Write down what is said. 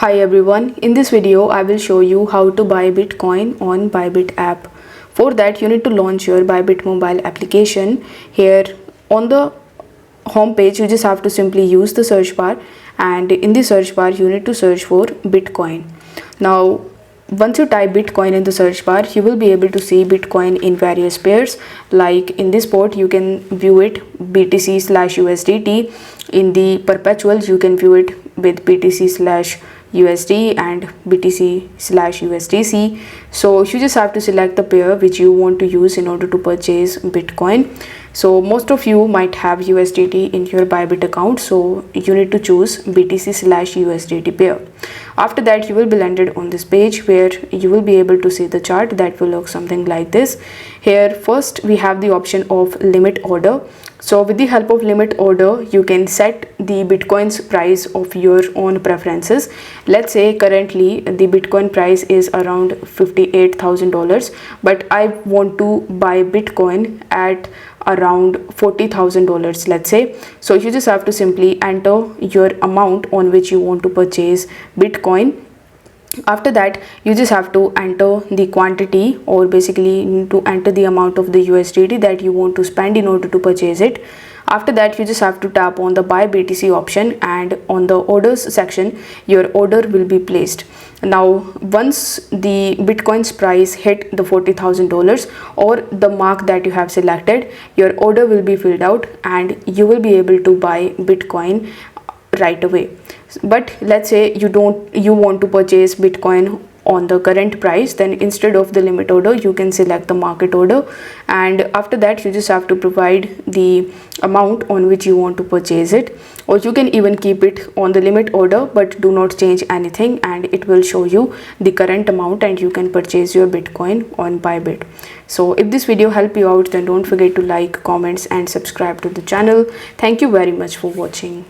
Hi everyone, in this video I will show you how to buy Bitcoin on Bybit app. For that you need to launch your Bybit mobile application. Here on the home page you just have to simply use the search bar, and in the search bar you need to search for Bitcoin. Now once you type Bitcoin in the search bar, you will be able to see Bitcoin in various pairs. Like in this port you can view it BTC/USDT. In the perpetuals you can view it with BTC/USD and BTC/USDC. So you just have to select the pair which you want to use in order to purchase Bitcoin. So most of you might have USDT in your Bybit account, so you need to choose BTC/USDT pair. After that you will be landed on this page where you will be able to see the chart that will look something like this. Here first we have the option of limit order. So with the help of limit order you can set the Bitcoin's price of your own preferences. Let's say currently the Bitcoin price is around $58,000, but I want to buy Bitcoin at around $40,000, let's say. So you just have to simply enter your amount on which you want to purchase Bitcoin. After that you just have to enter the quantity, or basically you need to enter the amount of the USDT that you want to spend in order to purchase it. After that you just have to tap on the buy BTC option, and on the orders section your order will be placed. Now once the Bitcoin's price hit the $40,000 or the mark that you have selected, your order will be filled out and you will be able to buy Bitcoin right away. But let's say you want to purchase Bitcoin on the current price, then instead of the limit order you can select the market order, and after that you just have to provide the amount on which you want to purchase it, or you can even keep it on the limit order but do not change anything, and it will show you the current amount and you can purchase your Bitcoin on Bybit. So if this video helped you out, then don't forget to like, comments and subscribe to the channel. Thank you very much for watching.